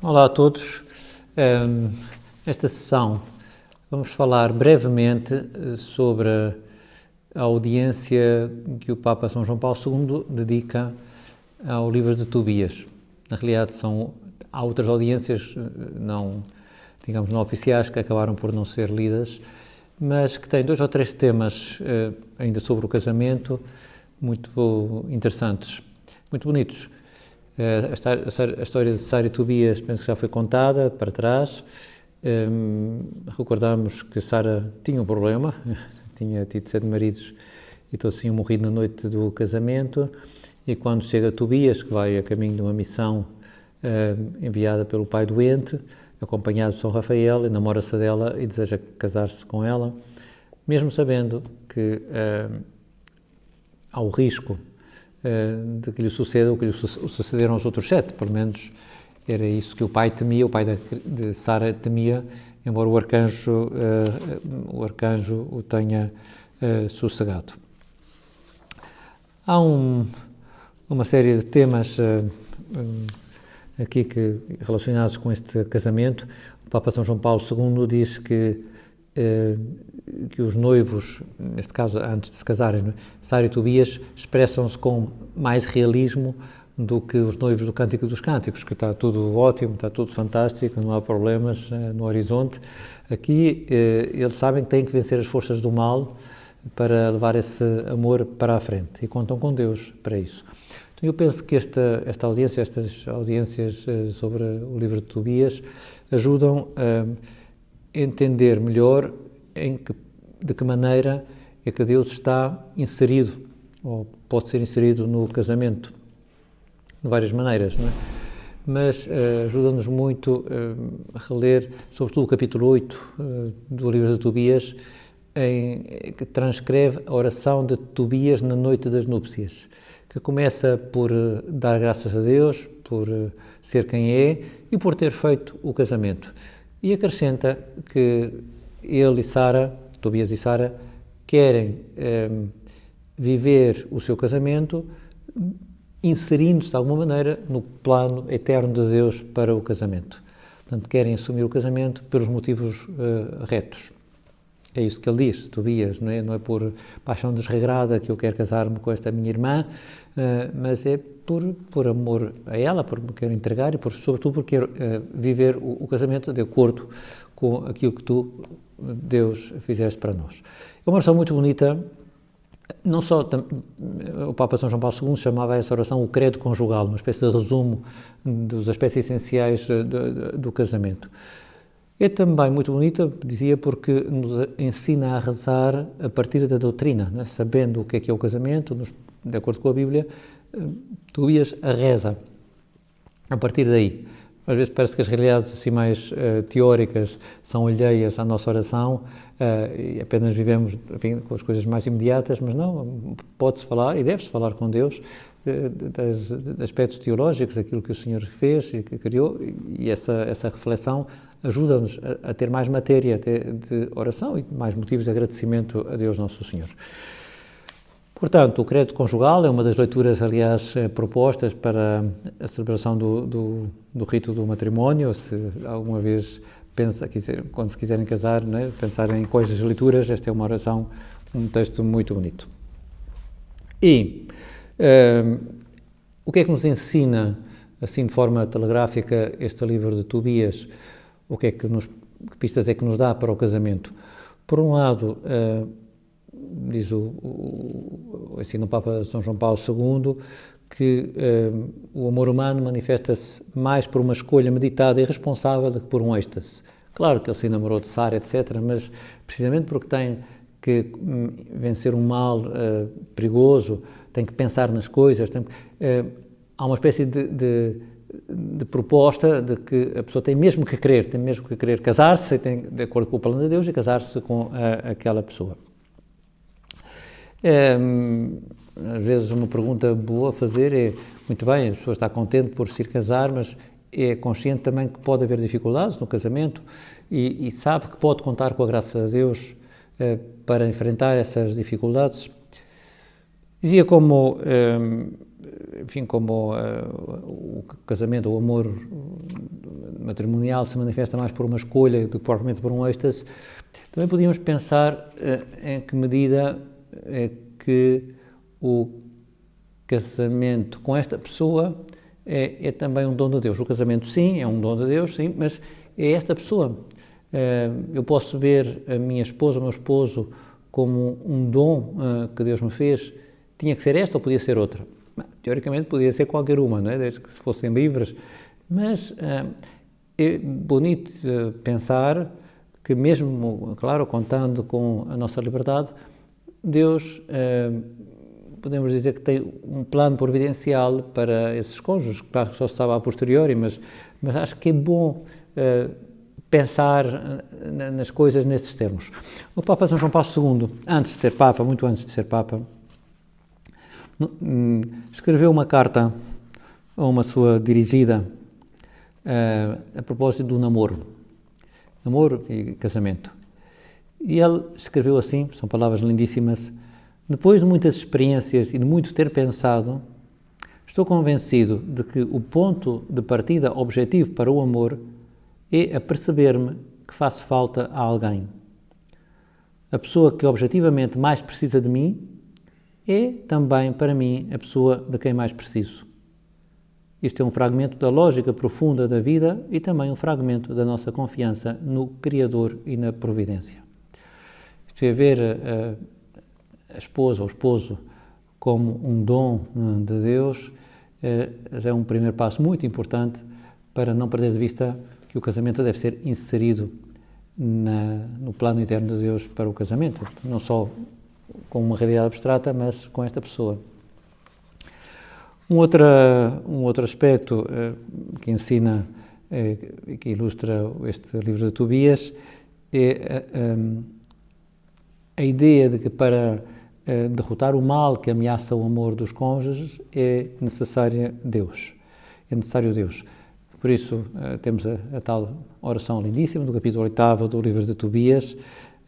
Olá a todos. Nesta sessão vamos falar brevemente sobre a audiência que o Papa São João Paulo II dedica ao livro de Tobias. Na realidade há outras audiências não oficiais que acabaram por não ser lidas, mas que têm 2 ou 3 temas ainda sobre o casamento muito interessantes, muito bonitos. A história de Sara e Tobias penso que já foi contada para trás. Recordamos que Sara tinha um problema, tinha tido 7 maridos e todos tinham morrido na noite do casamento, e quando chega Tobias, que vai a caminho de uma missão enviada pelo pai doente, acompanhado de São Rafael, namora-se dela e deseja casar-se com ela, mesmo sabendo que há o risco de que lhe suceda o que lhe sucederam aos outros 7, pelo menos era isso que o pai temia, o pai de Sara temia, embora o arcanjo o tenha sossegado. Há uma série de temas aqui relacionados com este casamento. O Papa São João Paulo II diz que os noivos, neste caso antes de se casarem, Sara e Tobias, expressam-se com mais realismo do que os noivos do Cântico dos Cânticos, que está tudo ótimo, está tudo fantástico, não há problemas no horizonte. Aqui eles sabem que têm que vencer as forças do mal para levar esse amor para a frente e contam com Deus para isso. Então eu penso que estas audiências sobre o livro de Tobias ajudam a entender melhor de que maneira é que Deus está inserido, ou pode ser inserido no casamento, de várias maneiras, não é? Mas ajuda-nos muito a reler, sobretudo o capítulo 8 do livro de Tobias, que transcreve a oração de Tobias na noite das núpcias, que começa por dar graças a Deus, por ser quem é e por ter feito o casamento. E acrescenta que ele e Sara, Tobias e Sara, querem viver o seu casamento inserindo-se de alguma maneira no plano eterno de Deus para o casamento. Portanto, querem assumir o casamento pelos motivos retos. É isso que ele diz, Tobias, não é por paixão desregrada que eu quero casar-me com esta minha irmã, mas é por amor a ela, por me quero entregar e sobretudo por quero viver o casamento de acordo com aquilo que tu, Deus, fizeste para nós. É uma oração muito bonita. Não só o Papa São João Paulo II chamava essa oração o credo conjugal, uma espécie de resumo dos aspectos essenciais do casamento. É também muito bonita, dizia, porque nos ensina a rezar a partir da doutrina, né? Sabendo o que é o casamento, de acordo com a Bíblia, Tobias a reza a partir daí. Às vezes parece que as realidades assim mais teóricas são alheias à nossa oração e apenas vivemos, enfim, com as coisas mais imediatas, mas não, pode-se falar e deve-se falar com Deus de aspectos teológicos, daquilo que o Senhor fez e que criou, e essa reflexão ajuda-nos a ter mais matéria de oração e mais motivos de agradecimento a Deus Nosso Senhor. Portanto, o credo conjugal é uma das leituras, aliás, propostas para a celebração do rito do matrimónio. Se alguma vez quando se quiserem casar, né, pensarem em quais as leituras, esta é uma oração, um texto muito bonito. E o que é que nos ensina, assim de forma telegráfica, este livro de Tobias? Que pistas é que nos dá para o casamento? Por um lado, diz ensina o Papa São João Paulo II, que o amor humano manifesta-se mais por uma escolha meditada e responsável do que por um êxtase. Claro que ele se namorou de Sara, etc., mas precisamente porque tem que vencer um mal perigoso, tem que pensar nas coisas, há uma espécie de proposta de que a pessoa tem mesmo que querer casar-se, de acordo com o plano de Deus, e casar-se com aquela pessoa. Às vezes uma pergunta boa a fazer é, muito bem, a pessoa está contente por se ir casar, mas é consciente também que pode haver dificuldades no casamento e sabe que pode contar com a graça de Deus para enfrentar essas dificuldades. Dizia como o casamento, o amor matrimonial se manifesta mais por uma escolha do que propriamente por um êxtase, também podíamos pensar em que medida é que o casamento com esta pessoa é também um dom de Deus. O casamento, sim, é um dom de Deus, sim, mas é esta pessoa. Eu posso ver a minha esposa, o meu esposo, como um dom que Deus me fez. Tinha que ser esta ou podia ser outra? Teoricamente podia ser qualquer uma, não é? Desde que fossem livres, mas é bonito pensar que mesmo, claro, contando com a nossa liberdade, Deus, podemos dizer que tem um plano providencial para esses cônjuges. Claro que só se sabe a posteriori, mas acho que é bom pensar nas coisas nesses termos. O Papa São João Paulo II, antes de ser Papa, muito antes de ser Papa, escreveu uma carta a uma sua dirigida a propósito do namoro e casamento. E ele escreveu assim, são palavras lindíssimas: depois de muitas experiências e de muito ter pensado, estou convencido de que o ponto de partida objetivo para o amor é aperceber-me que faço falta a alguém. A pessoa que objetivamente mais precisa de mim é também, para mim, a pessoa de quem mais preciso. Isto é um fragmento da lógica profunda da vida e também um fragmento da nossa confiança no Criador e na Providência. Isto é ver a esposa ou o esposo como um dom de Deus, é um primeiro passo muito importante para não perder de vista que o casamento deve ser inserido no plano eterno de Deus para o casamento, não só com uma realidade abstrata, mas com esta pessoa. Um outro aspecto que ensina, que ilustra este livro de Tobias, é a ideia de que para derrotar o mal que ameaça o amor dos cônjuges é necessário Deus. Por isso, temos a tal oração lindíssima do capítulo 8 do livro de Tobias,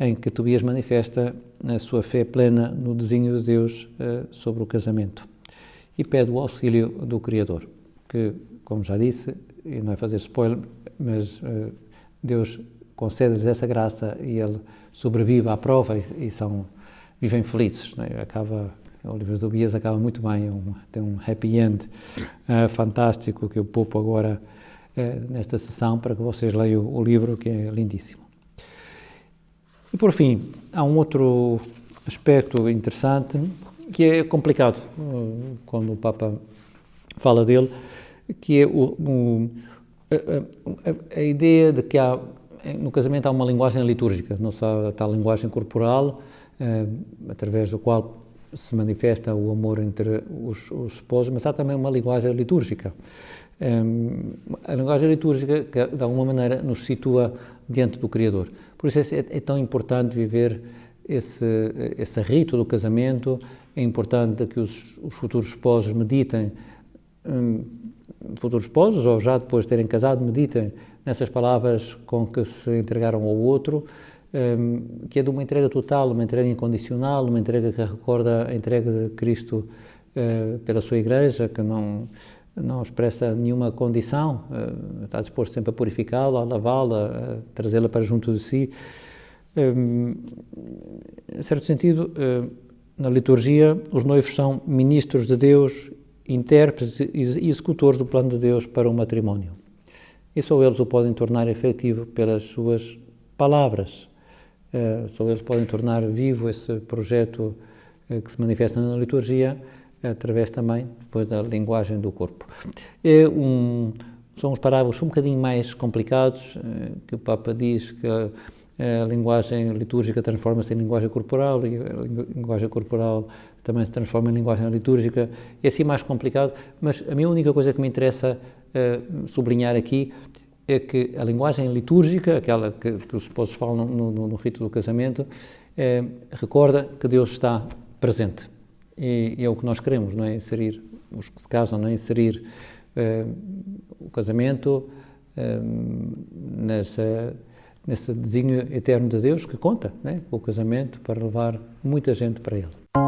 em que Tobias manifesta a sua fé plena no desígnio de Deus sobre o casamento e pede o auxílio do Criador, que, como já disse, e não é fazer spoiler, mas Deus concede-lhes essa graça e ele sobrevive à prova e vivem felizes. Não é? O livro de Tobias acaba muito bem, tem um happy end fantástico que eu poupo agora nesta sessão para que vocês leiam o livro, que é lindíssimo. E por fim, há um outro aspecto interessante que é complicado quando o Papa fala dele, que é a ideia de que no casamento há uma linguagem litúrgica, não só a tal linguagem corporal, através do qual se manifesta o amor entre os esposos, mas há também uma linguagem litúrgica. A linguagem litúrgica que, de alguma maneira, nos situa diante do Criador. Por isso é tão importante viver esse rito do casamento, é importante que os futuros esposos meditem, futuros esposos ou já depois de terem casado, meditem nessas palavras com que se entregaram ao outro, que é de uma entrega total, uma entrega incondicional, uma entrega que recorda a entrega de Cristo pela sua Igreja, que não expressa nenhuma condição, está disposto sempre a purificá-la, a lavá-la, a trazê-la para junto de si. Em certo sentido, na liturgia, os noivos são ministros de Deus, intérpretes e executores do plano de Deus para o matrimónio. E só eles o podem tornar efetivo pelas suas palavras. Só eles podem tornar vivo esse projeto que se manifesta na liturgia, através também depois da linguagem do corpo. São uns parágrafos um bocadinho mais complicados, que o Papa diz que a linguagem litúrgica transforma-se em linguagem corporal e a linguagem corporal também se transforma em linguagem litúrgica. É assim mais complicado, mas a minha única coisa que me interessa sublinhar aqui é que a linguagem litúrgica, aquela que os esposos falam no rito do casamento, recorda que Deus está presente. E é o que nós queremos, não é? Inserir, os que se casam, não é? Inserir o casamento nesse desígnio eterno de Deus que conta, não é? Com o casamento para levar muita gente para Ele.